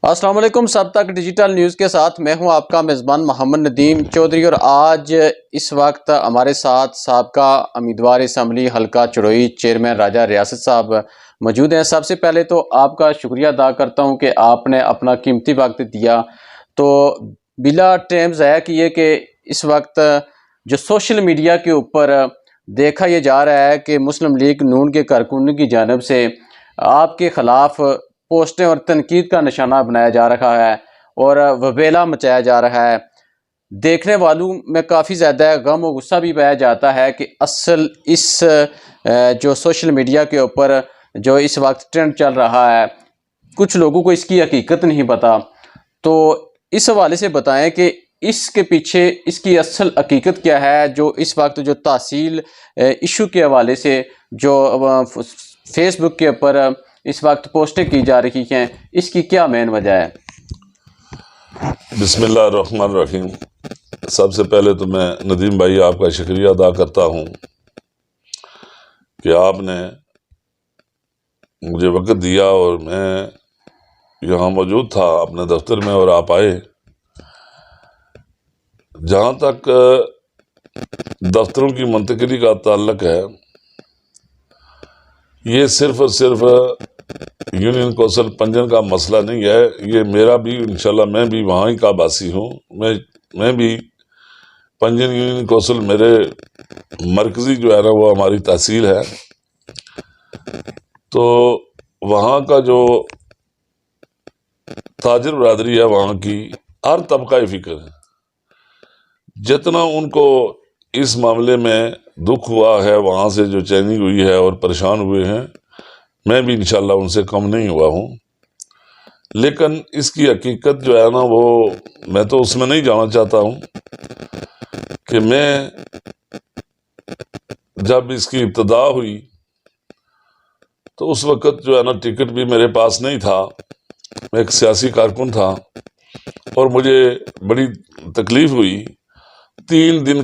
السلام علیکم، سب تک ڈیجیٹل نیوز کے ساتھ میں ہوں آپ کا میزبان محمد ندیم چودھری، اور آج اس وقت ہمارے ساتھ سابقہ امیدوار اسمبلی حلقہ چڑوئی چیئرمین راجہ ریاست صاحب موجود ہیں۔ سب سے پہلے تو آپ کا شکریہ ادا کرتا ہوں کہ آپ نے اپنا قیمتی وقت دیا۔ تو بلا ٹائم ضائع کیے کہ اس وقت جو سوشل میڈیا کے اوپر دیکھا یہ جا رہا ہے کہ مسلم لیگ نون کے کارکنوں کی جانب سے آپ کے خلاف پوسٹیں اور تنقید کا نشانہ بنایا جا رہا ہے اور وبیلا مچایا جا رہا ہے، دیکھنے والوں میں کافی زیادہ غم و غصہ بھی پایا جاتا ہے کہ اصل اس جو سوشل میڈیا کے اوپر جو اس وقت ٹرینڈ چل رہا ہے، کچھ لوگوں کو اس کی حقیقت نہیں پتہ۔ تو اس حوالے سے بتائیں کہ اس کے پیچھے اس کی اصل حقیقت کیا ہے، جو اس وقت جو تحصیل ایشو کے حوالے سے جو فیس بک کے اوپر اس وقت پوسٹیں کی جا رہی ہیں، اس کی کیا مین وجہ ہے؟ بسم اللہ الرحمن الرحیم۔ سب سے پہلے تو میں ندیم بھائی آپ کا شکریہ ادا کرتا ہوں کہ آپ نے مجھے وقت دیا اور میں یہاں موجود تھا اپنے دفتر میں اور آپ آئے۔ جہاں تک دفتروں کی منتقلی کا تعلق ہے، یہ صرف اور صرف یونین کوسل پنجن کا مسئلہ نہیں ہے، یہ میرا بھی انشاءاللہ میں بھی وہاں ہی کا باسی ہوں۔ میں بھی پنجن یونین کوسل میرے مرکزی جو ہے نا وہ ہماری تحصیل ہے، تو وہاں کا جو تاجر برادری ہے وہاں کی ہر طبقہ فکر ہے، جتنا ان کو اس معاملے میں دکھ ہوا ہے، وہاں سے جو چینی ہوئی ہے اور پریشان ہوئے ہیں، میں بھی انشاءاللہ ان سے کم نہیں ہوا ہوں۔ لیکن اس کی حقیقت جو ہے نا وہ میں تو اس میں نہیں جانا چاہتا ہوں کہ میں جب اس کی ابتدا ہوئی تو اس وقت جو ہے نا ٹکٹ بھی میرے پاس نہیں تھا، میں ایک سیاسی کارکن تھا اور مجھے بڑی تکلیف ہوئی۔ 3 دن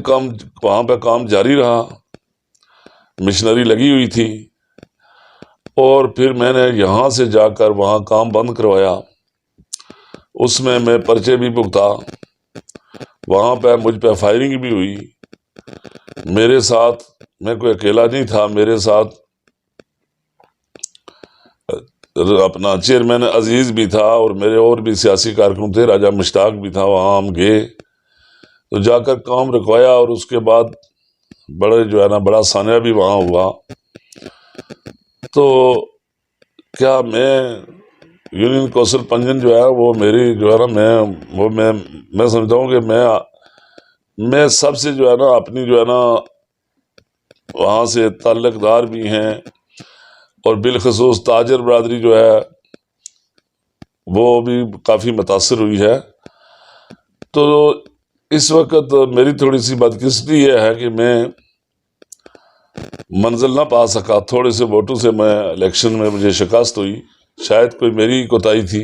وہاں پہ کام جاری رہا، مشنری لگی ہوئی تھی، اور پھر میں نے یہاں سے جا کر وہاں کام بند کروایا۔ اس میں پرچے بھی بھگتا، وہاں پہ مجھ پہ فائرنگ بھی ہوئی۔ میرے ساتھ میں کوئی اکیلا نہیں تھا، میرے ساتھ اپنا چیئرمین عزیز بھی تھا اور میرے اور بھی سیاسی کارکن تھے، راجہ مشتاق بھی تھا۔ وہاں ہم گئے تو جا کر کام رکوایا، اور اس کے بعد بڑا سانحہ بھی وہاں ہوا۔ تو کیا میں یونین کوسل پنجن جو ہے وہ میری جو ہے نا میں سمجھتا ہوں کہ میں سب سے جو ہے نا اپنی جو ہے نا وہاں سے تعلق دار بھی ہیں، اور بالخصوص تاجر برادری جو ہے وہ بھی کافی متاثر ہوئی ہے۔ تو اس وقت میری تھوڑی سی بدقسمتی یہ ہے کہ میں منزل نہ پا سکا، تھوڑے سے ووٹوں سے میں الیکشن میں مجھے شکست ہوئی، شاید کوئی میری کوتاہی تھی،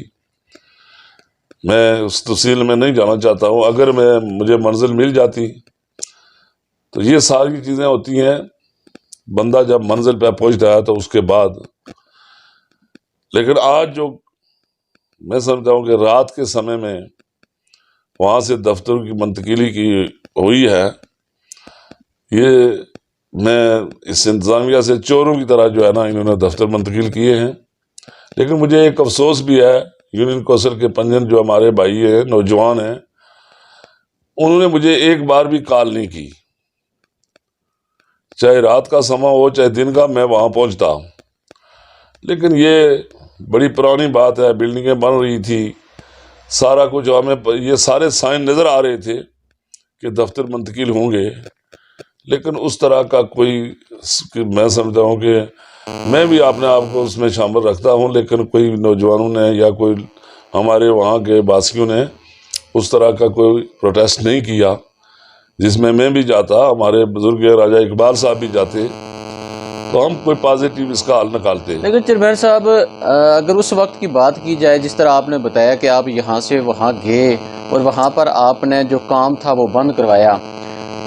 میں اس تفصیل میں نہیں جانا چاہتا ہوں۔ اگر مجھے منزل مل جاتی تو یہ ساری چیزیں ہوتی ہیں، بندہ جب منزل پہ پہنچتا ہے تو اس کے بعد۔ لیکن آج جو میں سمجھتا ہوں کہ رات کے سمے میں وہاں سے دفتر کی منتقلی کی ہوئی ہے، یہ میں اس انتظامیہ سے چوروں کی طرح جو ہے نا انہوں نے دفتر منتقل کیے ہیں۔ لیکن مجھے ایک افسوس بھی ہے، یونین کوسل کے پنجن جو ہمارے بھائی ہیں، نوجوان ہیں، انہوں نے مجھے ایک بار بھی کال نہیں کی، چاہے رات کا سما ہو چاہے دن کا، میں وہاں پہنچتا۔ لیکن یہ بڑی پرانی بات ہے، بلڈنگیں بن رہی تھی، سارا کچھ ہمیں یہ سارے سائن نظر آ رہے تھے کہ دفتر منتقل ہوں گے، لیکن اس طرح کا کوئی میں سمجھتا ہوں کہ میں بھی اپنے آپ کو اس میں شامل رکھتا ہوں، لیکن کوئی نوجوانوں نے یا کوئی ہمارے وہاں کے باسیوں نے اس طرح کا کوئی پروٹیسٹ نہیں کیا، جس میں بھی جاتا، ہمارے بزرگ راجہ اقبال صاحب بھی جاتے، تو ہم کوئی پازیٹیو اس کا حل نکالتے۔ لیکن چیئرمین صاحب، اگر اس وقت کی بات کی جائے، جس طرح آپ نے بتایا کہ آپ یہاں سے وہاں گئے اور وہاں پر آپ نے جو کام تھا وہ بند کروایا،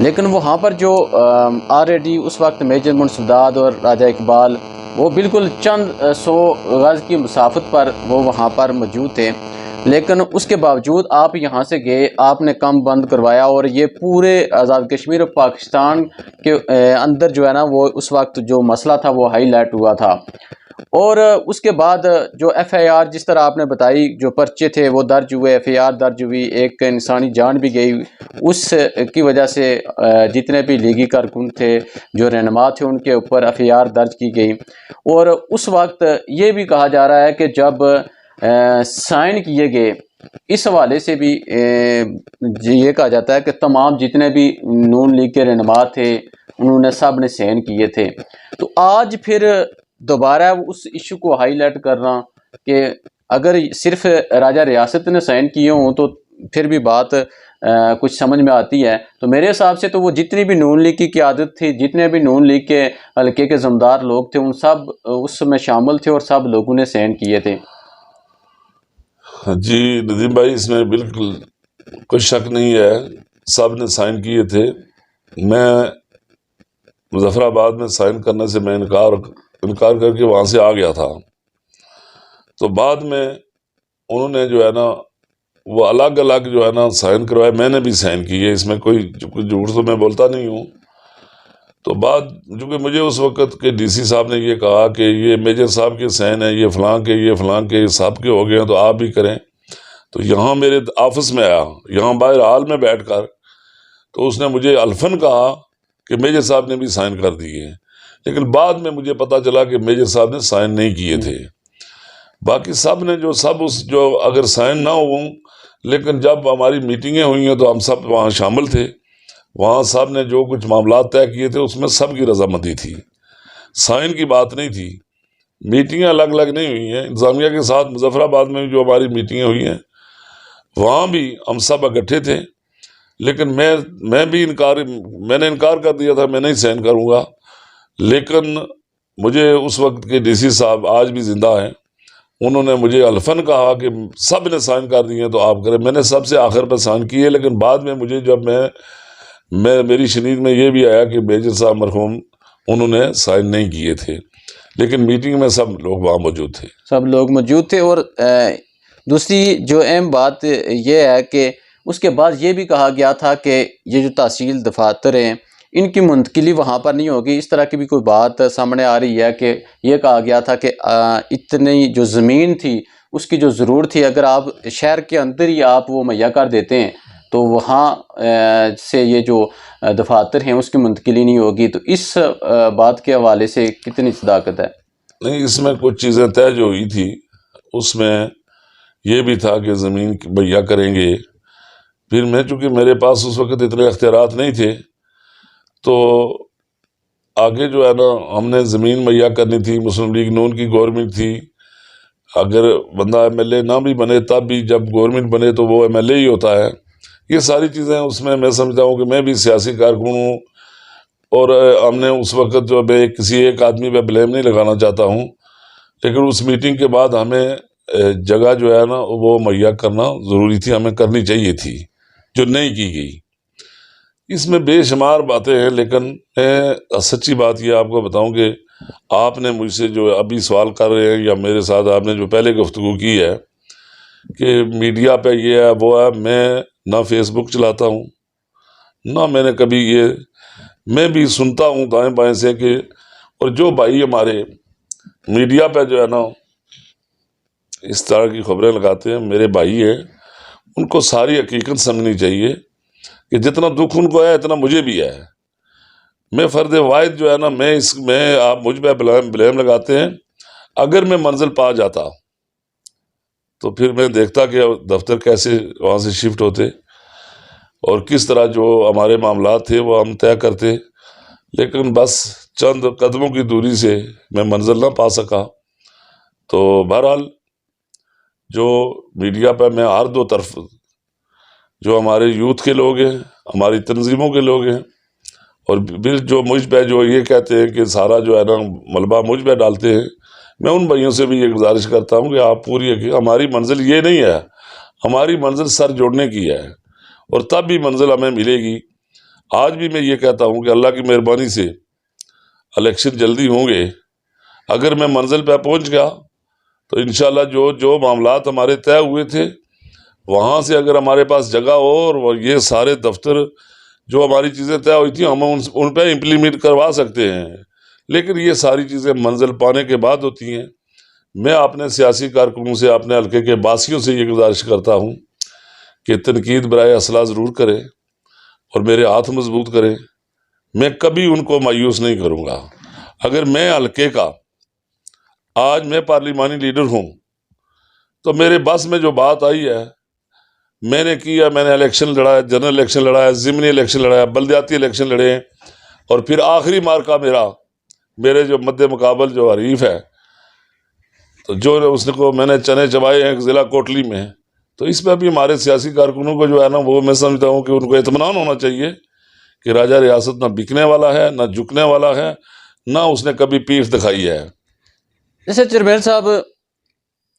لیکن وہاں پر جو آلریڈی اس وقت میجر منصفداد اور راجہ اقبال وہ بالکل چند 100 گز کی مسافت پر وہ وہاں پر موجود تھے، لیکن اس کے باوجود آپ یہاں سے گئے، آپ نے کام بند کروایا، اور یہ پورے آزاد کشمیر اور پاکستان کے اندر جو ہے نا وہ اس وقت جو مسئلہ تھا وہ ہائی لائٹ ہوا تھا۔ اور اس کے بعد جو ایف آئی آر جس طرح آپ نے بتائی، جو پرچے تھے وہ درج ہوئے، ایف آئی آر درج ہوئی، ایک انسانی جان بھی گئی، اس کی وجہ سے جتنے بھی لیگی کارکن تھے، جو رہنما تھے، ان کے اوپر ایف آئی آر درج کی گئی۔ اور اس وقت یہ بھی کہا جا رہا ہے کہ جب سائن کیے گئے، اس حوالے سے بھی یہ کہا جاتا ہے کہ تمام جتنے بھی نون لیگ کے رہنما تھے انہوں نے سب نے سائن کیے تھے۔ تو آج پھر دوبارہ اس ایشو کو ہائی لائٹ کرنا کہ اگر صرف راجہ ریاست نے سائن کیے ہوں تو پھر بھی بات کچھ سمجھ میں آتی ہے۔ تو میرے حساب سے تو وہ جتنی بھی نون لیگ کی قیادت تھی، جتنے بھی نون لیگ کے حلقے کے ذمہ لوگ تھے، ان سب اس میں شامل تھے اور سب لوگوں نے سائن کیے تھے۔ جی ندیم بھائی، اس میں بالکل کوئی شک نہیں ہے، سب نے سائن کیے تھے۔ میں مظفر آباد میں سائن کرنے سے میں انکار کر کے وہاں سے آ گیا تھا۔ تو بعد میں انہوں نے جو ہے نا وہ الگ الگ جو ہے نا سائن کروائے، میں نے بھی سائن کیے، اس میں کوئی جھوٹ تو میں بولتا نہیں ہوں۔ تو بعد چونکہ مجھے اس وقت کے ڈی سی صاحب نے یہ کہا کہ یہ میجر صاحب کے سائن ہیں، یہ فلاں کے، یہ فلاں کے، سب کے ہو گئے ہیں تو آپ بھی کریں۔ تو یہاں میرے آفس میں آیا، یہاں باہر ہال میں بیٹھ کر، تو اس نے مجھے الفن کہا کہ میجر صاحب نے بھی سائن کر دیے، لیکن بعد میں مجھے پتا چلا کہ میجر صاحب نے سائن نہیں کیے تھے۔ باقی سب نے جو اگر سائن نہ ہوں، لیکن جب ہماری میٹنگیں ہوئی ہیں تو ہم سب وہاں شامل تھے، وہاں سب نے جو کچھ معاملات طے کیے تھے اس میں سب کی رضامندی تھی، سائن کی بات نہیں تھی۔ میٹنگیں الگ الگ نہیں ہوئی ہیں، انتظامیہ کے ساتھ مظفر آباد میں جو ہماری میٹنگیں ہوئی ہیں وہاں بھی ہم سب اکٹھے تھے، لیکن میں نے انکار کر دیا تھا، میں نہیں سائن کروں گا۔ لیکن مجھے اس وقت کے ڈی سی صاحب آج بھی زندہ ہیں، انہوں نے مجھے الفن کہا کہ سب نے سائن کر دیے تو آپ کریں۔ میں نے سب سے آخر پہ سائن کیے، لیکن بعد میں مجھے جب میری شنید میں یہ بھی آیا کہ میجر صاحب مرحوم انہوں نے سائن نہیں کیے تھے، لیکن میٹنگ میں سب لوگ وہاں موجود تھے، سب لوگ موجود تھے۔ اور دوسری جو اہم بات یہ ہے کہ اس کے بعد یہ بھی کہا گیا تھا کہ یہ جو تحصیل دفاتر ہیں ان کی منتقلی وہاں پر نہیں ہوگی۔ اس طرح کی بھی کوئی بات سامنے آ رہی ہے کہ یہ کہا گیا تھا کہ اتنی جو زمین تھی اس کی جو ضرورت تھی، اگر آپ شہر کے اندر ہی آپ وہ مہیا کر دیتے ہیں تو وہاں سے یہ جو دفاتر ہیں اس کی منتقلی نہیں ہوگی۔ تو اس بات کے حوالے سے کتنی صداقت ہے؟ نہیں، اس میں کچھ چیزیں طے جو ہوئی تھی اس میں یہ بھی تھا کہ زمین مہیا کریں گے۔ پھر چونکہ میرے پاس اس وقت اتنے اختیارات نہیں تھے، تو آگے جو ہے نا ہم نے زمین مہیا کرنی تھی، مسلم لیگ نون کی گورنمنٹ تھی، اگر بندہ ایم ایل اے نہ بھی بنے تب بھی جب گورنمنٹ بنے تو وہ ایم ایل اے ہی ہوتا ہے۔ یہ ساری چیزیں اس میں سمجھتا ہوں کہ میں بھی سیاسی کارکن ہوں، اور ہم نے اس وقت جو میں کسی ایک آدمی پہ بلیم نہیں لگانا چاہتا ہوں، لیکن اس میٹنگ کے بعد ہمیں جگہ جو ہے نا وہ مہیا کرنا ضروری تھی، ہمیں کرنی چاہیے تھی، جو نہیں کی گئی۔ اس میں بے شمار باتیں ہیں، لیکن میں سچی بات یہ آپ کو بتاؤں کہ آپ نے مجھ سے جو ابھی سوال کر رہے ہیں یا میرے ساتھ آپ نے جو پہلے گفتگو کی ہے کہ میڈیا پہ یہ ہے وہ ہے، میں نہ فیس بک چلاتا ہوں، نہ میں نے کبھی میں بھی سنتا ہوں دائیں بائیں سے کہ، اور جو بھائی ہمارے میڈیا پہ جو ہے نا اس طرح کی خبریں لگاتے ہیں، میرے بھائی ہیں، ان کو ساری حقیقت سمجھنی چاہیے کہ جتنا دکھ ان کو ہے اتنا مجھے بھی ہے۔ میں فرد واحد جو ہے نا آپ مجھ پہ بلیم لگاتے ہیں، اگر میں منزل پا جاتا تو پھر میں دیکھتا کہ دفتر کیسے وہاں سے شفٹ ہوتے اور کس طرح جو ہمارے معاملات تھے وہ ہم طے کرتے، لیکن بس چند قدموں کی دوری سے میں منزل نہ پا سکا۔ تو بہرحال جو میڈیا پہ میں ہر دو طرف، جو ہمارے یوتھ کے لوگ ہیں، ہماری تنظیموں کے لوگ ہیں، اور پھر جو مجھ پہ جو یہ کہتے ہیں کہ سارا جو ہے نا ملبہ مجھ پہ ڈالتے ہیں، میں ان بھائیوں سے بھی یہ گزارش کرتا ہوں کہ آپ پوری ہماری منزل یہ نہیں ہے، ہماری منزل سر جوڑنے کی ہے، اور تب بھی منزل ہمیں ملے گی۔ آج بھی میں یہ کہتا ہوں کہ اللہ کی مہربانی سے الیکشن جلدی ہوں گے، اگر میں منزل پہ پہنچ گیا تو انشاءاللہ جو معاملات ہمارے طے ہوئے تھے وہاں سے اگر ہمارے پاس جگہ ہو اور یہ سارے دفتر جو ہماری چیزیں طے ہوئی تھیں ہم ان پہ امپلیمنٹ کروا سکتے ہیں، لیکن یہ ساری چیزیں منزل پانے کے بعد ہوتی ہیں۔ میں اپنے سیاسی کارکنوں سے، اپنے حلقے کے باسیوں سے یہ گزارش کرتا ہوں کہ تنقید برائے اصلاح ضرور کریں اور میرے ہاتھ مضبوط کریں، میں کبھی ان کو مایوس نہیں کروں گا۔ اگر میں حلقے کا آج میں پارلیمانی لیڈر ہوں تو میرے بس میں جو بات آئی ہے میں نے کیا، میں نے الیکشن لڑایا، جنرل الیکشن لڑایا، ضمنی الیکشن لڑایا، بلدیاتی الیکشن لڑے، اور پھر آخری مارکا میرے جو مد مقابل جو حریف ہے، تو جو اس کو میں نے چنے چبائے ہیں ضلع کوٹلی میں، تو اس پہ بھی ہمارے سیاسی کارکنوں کو جو ہے نا وہ میں سمجھتا ہوں کہ ان کو اطمینان ہونا چاہیے کہ راجہ ریاست نہ بکنے والا ہے، نہ جھکنے والا ہے، نہ اس نے کبھی پیٹھ دکھائی ہے۔ جیسے چیئرمین صاحب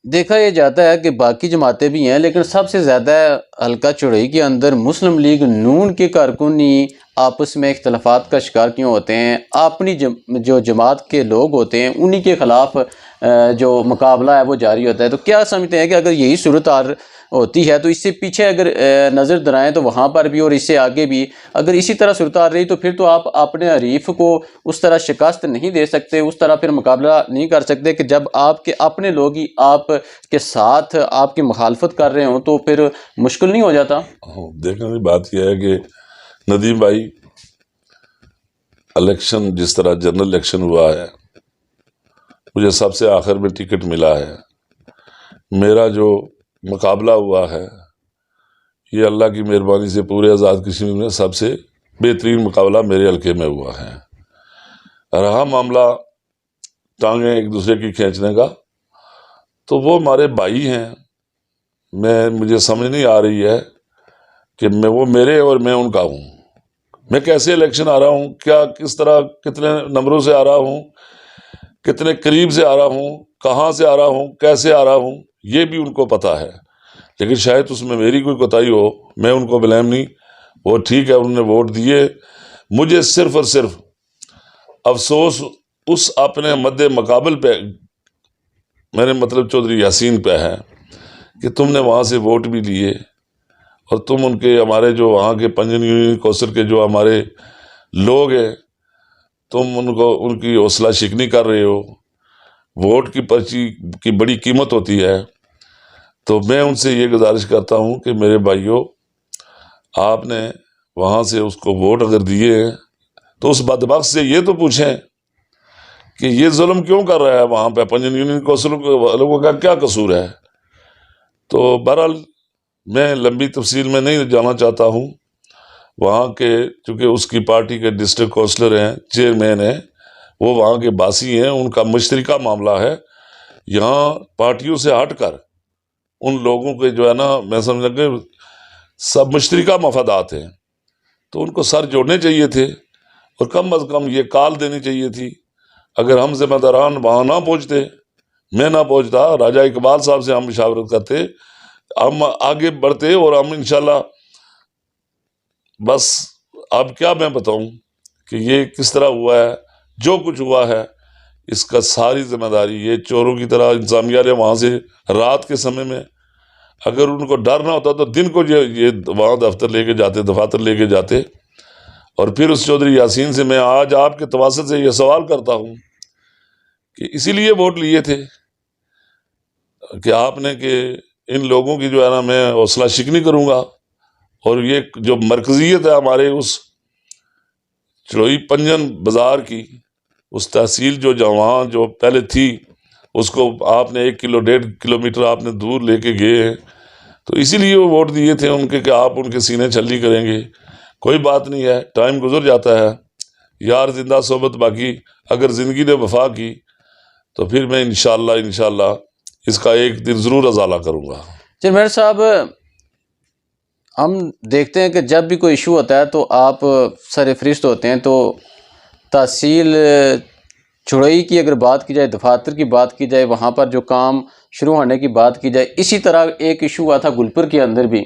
دیکھا یہ جاتا ہے کہ باقی جماعتیں بھی ہیں، لیکن سب سے زیادہ حلقہ چڑوئی کے اندر مسلم لیگ نون کے کارکن ہی آپس میں اختلافات کا شکار کیوں ہوتے ہیں؟ اپنی جو جماعت کے لوگ ہوتے ہیں انہی کے خلاف جو مقابلہ ہے وہ جاری ہوتا ہے۔ تو کیا سمجھتے ہیں کہ اگر یہی صورتحال ہوتی ہے تو اس سے پیچھے اگر نظر دھرائیں تو وہاں پر بھی اور اس سے آگے بھی اگر اسی طرح صورتحال رہی تو پھر تو آپ اپنے حریف کو اس طرح شکست نہیں دے سکتے، اس طرح پھر مقابلہ نہیں کر سکتے کہ جب آپ کے اپنے لوگ ہی آپ کے ساتھ آپ کی مخالفت کر رہے ہوں تو پھر مشکل نہیں ہو جاتا؟ دیکھنے کی بات یہ ہے کہ ندیم بھائی، الیکشن جس طرح جنرل الیکشن ہوا ہے، مجھے سب سے آخر میں ٹکٹ ملا ہے، میرا جو مقابلہ ہوا ہے یہ اللہ کی مہربانی سے پورے آزاد کشمیر میں سب سے بہترین مقابلہ میرے حلقے میں ہوا ہے۔ رہا معاملہ ٹانگیں ایک دوسرے کی کھینچنے کا، تو وہ ہمارے بھائی ہیں، مجھے سمجھ نہیں آ رہی ہے کہ وہ میرے اور میں ان کا ہوں، میں کیسے الیکشن آ رہا ہوں، کس طرح کتنے نمبروں سے آ رہا ہوں، کتنے قریب سے آ رہا ہوں، کہاں سے آ رہا ہوں، کیسے آ رہا ہوں، یہ بھی ان کو پتا ہے، لیکن شاید اس میں میری کوئی کوتاہی ہو، میں ان کو بلیم نہیں، وہ ٹھیک ہے انہوں نے ووٹ دیے، مجھے صرف اور صرف افسوس اس اپنے مد مقابل پہ، میرے مطلب چودھری یاسین پہ ہے کہ تم نے وہاں سے ووٹ بھی لیے اور تم ان کے ہمارے جو وہاں کے پنجن یونین کوثر کے جو ہمارے لوگ ہیں، تم ان کی حوصلہ شکنی کر رہے ہو، ووٹ کی پرچی کی بڑی قیمت ہوتی ہے۔ تو میں ان سے یہ گزارش کرتا ہوں کہ میرے بھائیوں، آپ نے وہاں سے اس کو ووٹ اگر دیے ہیں تو اس بدبخت سے یہ تو پوچھیں کہ یہ ظلم کیوں کر رہا ہے وہاں پہ، پنجن یونین کوثر لوگوں کا کیا قصور ہے۔ تو بہرحال میں لمبی تفصیل میں نہیں جانا چاہتا ہوں، وہاں کے چونکہ اس کی پارٹی کے ڈسٹرکٹ کونسلر ہیں، چیئرمین ہیں، وہ وہاں کے باسی ہیں، ان کا مشترکہ معاملہ ہے، یہاں پارٹیوں سے ہٹ کر ان لوگوں کے جو ہے نا میں سمجھا کہ سب مشترکہ مفادات ہیں، تو ان کو سر جوڑنے چاہیے تھے اور کم از کم یہ کال دینی چاہیے تھی۔ اگر ہم ذمہ داران وہاں نہ پہنچتے، میں نہ پہنچتا، راجہ اقبال صاحب سے ہم مشاورت کرتے، ہم آگے بڑھتے، اور ہم انشاءاللہ بس اب کیا میں بتاؤں کہ یہ کس طرح ہوا ہے، جو کچھ ہوا ہے اس کا ساری ذمہ داری یہ چوروں کی طرح انتظامیہ نے وہاں سے رات کے سمے میں، اگر ان کو ڈر نہ ہوتا تو دن کو یہ وہاں دفتر لے کے جاتے، دفاتر لے کے جاتے۔ اور پھر اس چودھری یاسین سے میں آج آپ کے تواسط سے یہ سوال کرتا ہوں کہ اسی لیے ووٹ لیے تھے کہ آپ نے کہ ان لوگوں کی جو ہے نا میں حوصلہ شکنی کروں گا، اور یہ جو مرکزیت ہے ہمارے اس چڑوئی پنجن بازار کی، اس تحصیل جو وہاں جو پہلے تھی اس کو آپ نے 1-1.5 کلومیٹر آپ نے دور لے کے گئے ہیں، تو اسی لیے وہ ووٹ دیے تھے ان کے کہ آپ ان کے سینے چھلنی کریں گے۔ کوئی بات نہیں ہے، ٹائم گزر جاتا ہے، یار زندہ صحبت باقی، اگر زندگی نے وفا کی تو پھر میں انشاءاللہ اس کا ایک دن ضرور ازالہ کروں گا۔ چیئرمین صاحب، ہم دیکھتے ہیں کہ جب بھی کوئی ایشو ہوتا ہے تو آپ سر فہرست ہوتے ہیں، تو تحصیل چڑوئی کی اگر بات کی جائے، دفاتر کی بات کی جائے، وہاں پر جو کام شروع ہونے کی بات کی جائے، اسی طرح ایک ایشو ہوا تھا گلپر کے اندر بھی،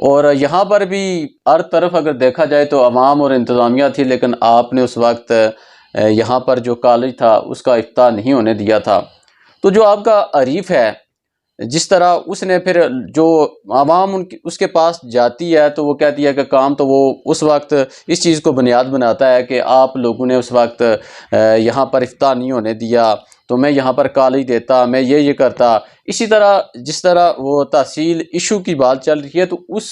اور یہاں پر بھی ہر طرف اگر دیکھا جائے تو عوام اور انتظامیہ تھی، لیکن آپ نے اس وقت یہاں پر جو کالج تھا اس کا افتتاح نہیں ہونے دیا تھا۔ تو جو آپ کا حریف ہے جس طرح اس نے پھر جو عوام اس کے پاس جاتی ہے تو وہ کہتی ہے کہ کام تو وہ اس وقت اس چیز کو بنیاد بناتا ہے کہ آپ لوگوں نے اس وقت یہاں پر افتتاح نہیں ہونے دیا تو میں یہاں پر کالج دیتا، میں یہ کرتا. اسی طرح جس طرح وہ تحصیل ایشو کی بات چل رہی ہے تو اس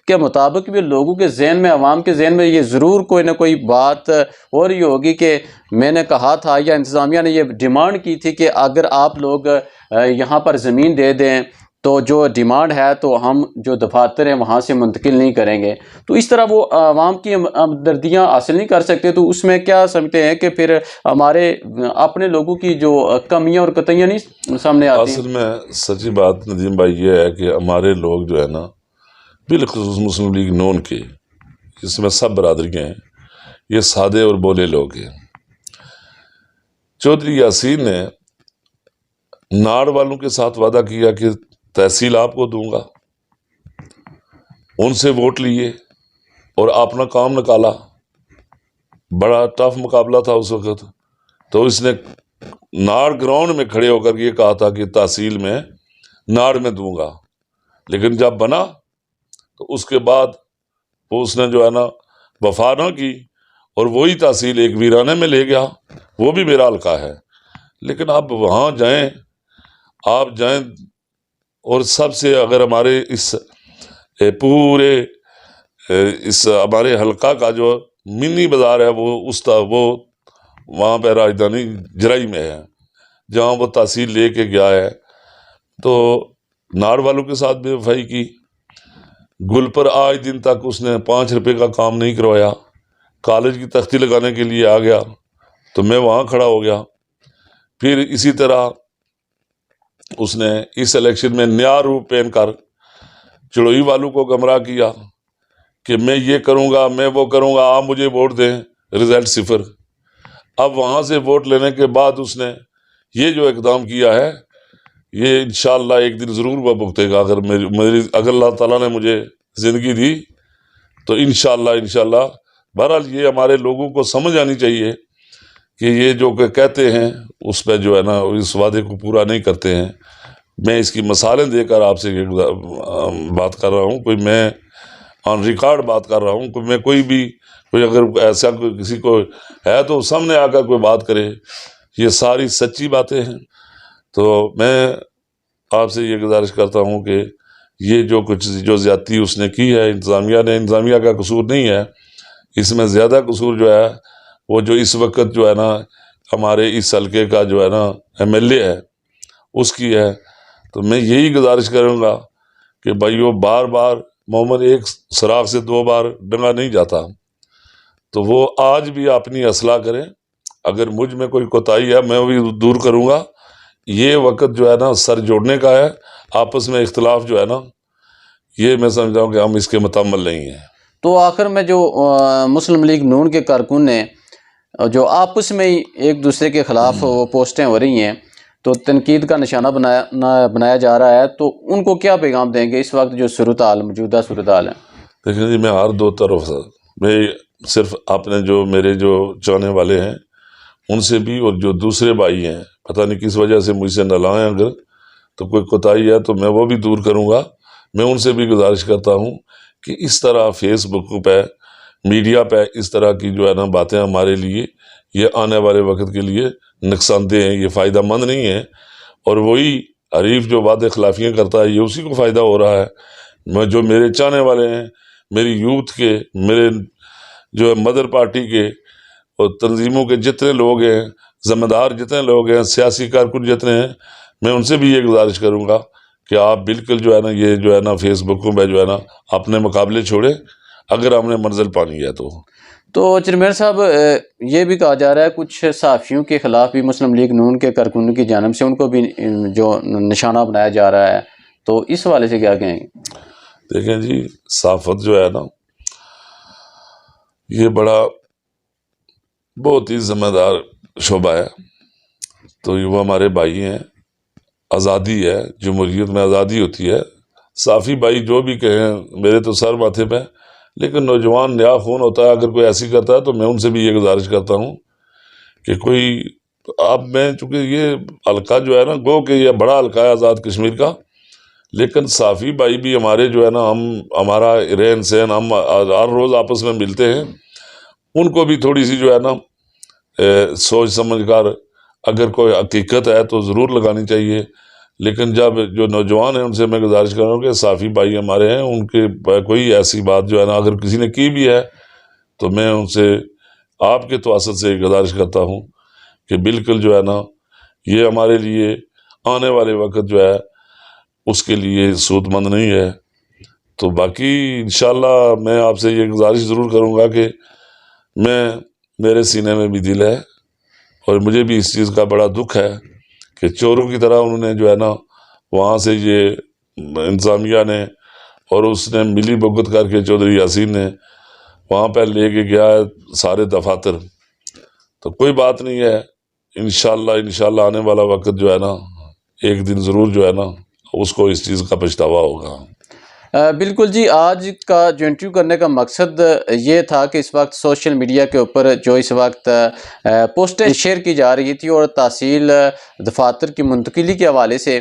کے مطابق بھی لوگوں کے ذہن میں، عوام کے ذہن میں یہ ضرور کوئی نہ کوئی بات ہو رہی ہوگی کہ میں نے کہا تھا یا انتظامیہ نے یہ ڈیمانڈ کی تھی کہ اگر آپ لوگ یہاں پر زمین دے دیں تو جو ڈیمانڈ ہے تو ہم جو دفاتر ہیں وہاں سے منتقل نہیں کریں گے. تو اس طرح وہ عوام کی ہمدردیاں حاصل نہیں کر سکتے. تو اس میں کیا سمجھتے ہیں کہ پھر ہمارے اپنے لوگوں کی جو کمیاں اور قطعیاں نہیں سامنے آتی ہیں؟ اصل میں سچی بات ندیم بھائی یہ ہے کہ ہمارے لوگ جو ہے نا، بالخصوص مسلم لیگ نون کے، جس میں سب برادریاں ہیں، یہ سادے اور بولے لوگ ہیں. چودھری یاسین نے ناڑ والوں کے ساتھ وعدہ کیا کہ تحصیل آپ کو دوں گا، ان سے ووٹ لیے اور اپنا کام نکالا. بڑا ٹف مقابلہ تھا اس وقت. تو اس نے ناڑ گراؤنڈ میں کھڑے ہو کر یہ کہا تھا کہ تحصیل میں ناڑ میں دوں گا، لیکن جب بنا تو اس کے بعد وہ اس نے جو ہے نا وفا نہ کی اور وہی تحصیل ایک ویرانے میں لے گیا. وہ بھی میرا حلقہ ہے، لیکن آپ وہاں جائیں، آپ جائیں اور سب سے اگر ہمارے اس پورے اس ہمارے حلقہ کا جو منی بازار ہے وہ وہاں پہ راجدھانی جرائی میں ہے، جہاں وہ تحصیل لے کے گیا ہے. تو ناڑ والوں کے ساتھ بے وفائی کی. گل پر آج دن تک اس نے 5 روپے کا کام نہیں کروایا. کالج کی تختی لگانے کے لیے آ گیا تو میں وہاں کھڑا ہو گیا. پھر اسی طرح اس نے اس الیکشن میں نیا روپ پہن کر چڑوئی والوں کو گمراہ کیا کہ میں یہ کروں گا، میں وہ کروں گا، آپ مجھے ووٹ دیں. رزلٹ 0. اب وہاں سے ووٹ لینے کے بعد اس نے یہ جو اقدام کیا ہے، یہ انشاءاللہ ایک دن ضرور وہ بھگتے گا. اگر اللہ تعالیٰ نے مجھے زندگی دی تو انشاءاللہ. بہرحال یہ ہمارے لوگوں کو سمجھ آنی چاہیے کہ یہ جو کہتے ہیں اس پہ جو ہے نا اس وعدے کو پورا نہیں کرتے ہیں. میں اس کی مثالیں دے کر آپ سے بات کر رہا ہوں، کوئی میں آن ریکارڈ بات کر رہا ہوں. میں کوئی اگر ایسا کوئی کسی کو ہے تو سامنے آ کر کوئی بات کرے. یہ ساری سچی باتیں ہیں. تو میں آپ سے یہ گزارش کرتا ہوں کہ یہ جو زیادتی اس نے کی ہے انتظامیہ کا قصور نہیں ہے. اس میں زیادہ قصور جو ہے وہ جو اس وقت جو ہے نا ہمارے اس حلقے کا جو ہے نا MLA ہے اس کی ہے. تو میں یہی گزارش کروں گا کہ بھائیو، بار بار محمد ایک سراغ سے 2 بار ڈنگا نہیں جاتا. تو وہ آج بھی اپنی اصلاح کریں. اگر مجھ میں کوئی کوتاہی ہے میں بھی دور کروں گا. یہ وقت جو ہے نا سر جوڑنے کا ہے. آپس میں اختلاف جو ہے نا یہ میں سمجھتا ہوں کہ ہم اس کے متعمل نہیں ہیں. تو آخر میں جو مسلم لیگ نون کے کارکن نے جو آپس میں ہی ایک دوسرے کے خلاف وہ پوسٹیں ہو رہی ہیں تو تنقید کا نشانہ بنایا جا رہا ہے، تو ان کو کیا پیغام دیں گے اس وقت جو موجودہ صورتحال ہے؟ دیکھیں جی، میں ہر 2 طرف سے میں صرف اپنے جو میرے جو چاہنے والے ہیں ان سے بھی، اور جو دوسرے بھائی ہیں پتہ نہیں کس وجہ سے مجھ سے نالائیں اگر تو کوئی کوتاہی ہے تو میں وہ بھی دور کروں گا. میں ان سے بھی گزارش کرتا ہوں کہ اس طرح فیس بک پہ، میڈیا پہ اس طرح کی جو ہے نا باتیں ہمارے لیے یہ آنے والے وقت کے لیے نقصان دہ ہیں، یہ فائدہ مند نہیں ہے. اور وہی حریف جو وعدے خلافیاں کرتا ہے یہ اسی کو فائدہ ہو رہا ہے. جو میرے چاہنے والے ہیں، میری یوتھ کے، میرے جو ہے مدر پارٹی کے اور تنظیموں کے جتنے لوگ ہیں، ذمہ دار جتنے لوگ ہیں، سیاسی کارکن جتنے ہیں، میں ان سے بھی یہ گزارش کروں گا کہ آپ بالکل جو ہے نا یہ جو ہے نا فیس بکوں پہ جو ہے نا اپنے مقابلے چھوڑیں اگر ہم نے منزل پانی ہے. تو چیئرمین صاحب، یہ بھی کہا جا رہا ہے کچھ صحافیوں کے خلاف بھی مسلم لیگ نون کے کارکنوں کی جانب سے ان کو بھی جو نشانہ بنایا جا رہا ہے، تو اس حوالے سے کیا کہیں گے؟ دیکھیں جی، صحافت جو ہے نا یہ بہت ہی ذمہ دار شعبہ ہے. تو وہ ہمارے بھائی ہیں، آزادی ہے، جمہوریت میں آزادی ہوتی ہے. صحافی بھائی جو بھی کہیں میرے تو سر ماتھے پہ، لیکن نوجوان نیا خون ہوتا ہے. اگر کوئی ایسی کرتا ہے تو میں ان سے بھی یہ گزارش کرتا ہوں کہ کوئی تو اب میں چونکہ یہ حلقہ جو ہے نا، گو کہ یہ بڑا حلقہ ہے آزاد کشمیر کا، لیکن صافی بھائی بھی ہمارے جو ہے نا، ہمارا رہن سہن، ہم ہر روز آپس میں ملتے ہیں، ان کو بھی تھوڑی سی جو ہے نا سوچ سمجھ کر اگر کوئی حقیقت ہے تو ضرور لگانی چاہیے. لیکن جب جو نوجوان ہیں ان سے میں گزارش کر رہا ہوں کہ صافی بھائی ہمارے ہیں، ان کے کوئی ایسی بات جو ہے نا اگر کسی نے کی بھی ہے تو میں ان سے آپ کے توسط سے گزارش کرتا ہوں کہ بالکل جو ہے نا یہ ہمارے لیے آنے والے وقت جو ہے اس کے لیے سود مند نہیں ہے. تو باقی انشاءاللہ میں آپ سے یہ گزارش ضرور کروں گا کہ میرے سینے میں بھی دل ہے اور مجھے بھی اس چیز کا بڑا دکھ ہے کہ چوروں کی طرح انہوں نے جو ہے نا وہاں سے یہ انتظامیہ نے اور اس نے ملی بھگت کر کے چودھری یاسین نے وہاں پہ لے کے گیا ہے سارے دفاتر. تو کوئی بات نہیں ہے، انشاءاللہ آنے والا وقت جو ہے نا ایک دن ضرور جو ہے نا اس کو اس چیز کا پچھتاوا ہوگا. بالکل جی، آج کا جو انٹرویو کرنے کا مقصد یہ تھا کہ اس وقت سوشل میڈیا کے اوپر جو اس وقت پوسٹیں شیئر کی جا رہی تھی اور تحصیل دفاتر کی منتقلی کے حوالے سے،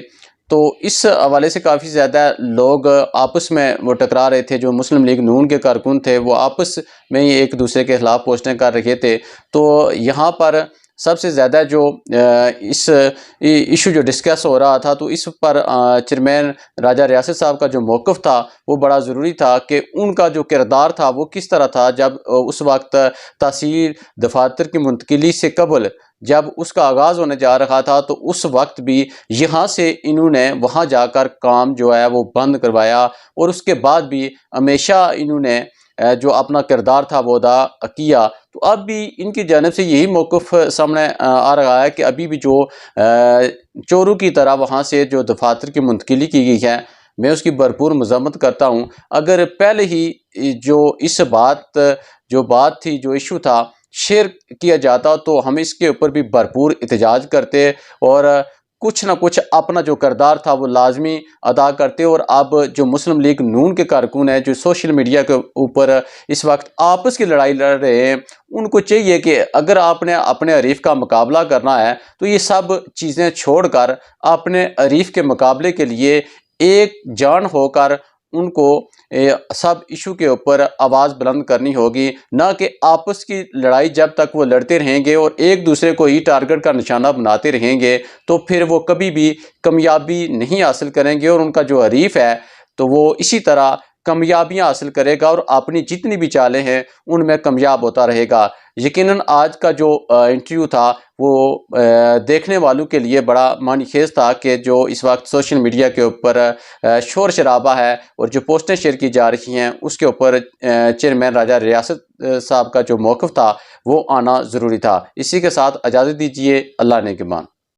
تو اس حوالے سے کافی زیادہ لوگ آپس میں وہ ٹکرا رہے تھے. جو مسلم لیگ نون کے کارکن تھے وہ آپس میں ہی ایک دوسرے کے خلاف پوسٹیں کر رہے تھے. تو یہاں پر سب سے زیادہ جو اس ایشو جو ڈسکس ہو رہا تھا، تو اس پر چیئرمین راجہ ریاست صاحب کا جو موقف تھا وہ بڑا ضروری تھا کہ ان کا جو کردار تھا وہ کس طرح تھا. جب اس وقت تحصیل دفاتر کی منتقلی سے قبل جب اس کا آغاز ہونے جا رہا تھا تو اس وقت بھی یہاں سے انہوں نے وہاں جا کر کام جو ہے وہ بند کروایا، اور اس کے بعد بھی ہمیشہ انہوں نے جو اپنا کردار تھا وہ ادا کیا. تو اب بھی ان کی جانب سے یہی موقف سامنے آ رہا ہے کہ ابھی بھی جو چوروں کی طرح وہاں سے جو دفاتر کی منتقلی کی گئی ہے، میں اس کی بھرپور مذمت کرتا ہوں. اگر پہلے ہی جو اس بات تھی، جو ایشو تھا شیئر کیا جاتا تو ہم اس کے اوپر بھی بھرپور احتجاج کرتے اور کچھ نہ کچھ اپنا جو کردار تھا وہ لازمی ادا کرتے. اور اب جو مسلم لیگ نون کے کارکن ہیں جو سوشل میڈیا کے اوپر اس وقت آپس کی لڑائی لڑ رہے ہیں، ان کو چاہیے کہ اگر آپ نے اپنے حریف کا مقابلہ کرنا ہے تو یہ سب چیزیں چھوڑ کر اپنے حریف کے مقابلے کے لیے ایک جان ہو کر ان کو سب ایشو کے اوپر آواز بلند کرنی ہوگی، نہ کہ آپس کی لڑائی. جب تک وہ لڑتے رہیں گے اور ایک دوسرے کو ہی ٹارگٹ کا نشانہ بناتے رہیں گے تو پھر وہ کبھی بھی کامیابی نہیں حاصل کریں گے، اور ان کا جو حریف ہے تو وہ اسی طرح کامیابیاں حاصل کرے گا اور اپنی جتنی بھی چالیں ہیں ان میں کامیاب ہوتا رہے گا. یقیناً آج کا جو انٹرویو تھا وہ دیکھنے والوں کے لیے بڑا معنی خیز تھا کہ جو اس وقت سوشل میڈیا کے اوپر شور شرابہ ہے اور جو پوسٹیں شیئر کی جا رہی ہیں اس کے اوپر چیئرمین راجہ ریاست صاحب کا جو موقف تھا وہ آنا ضروری تھا. اسی کے ساتھ اجازت دیجیے، اللہ نگہبان.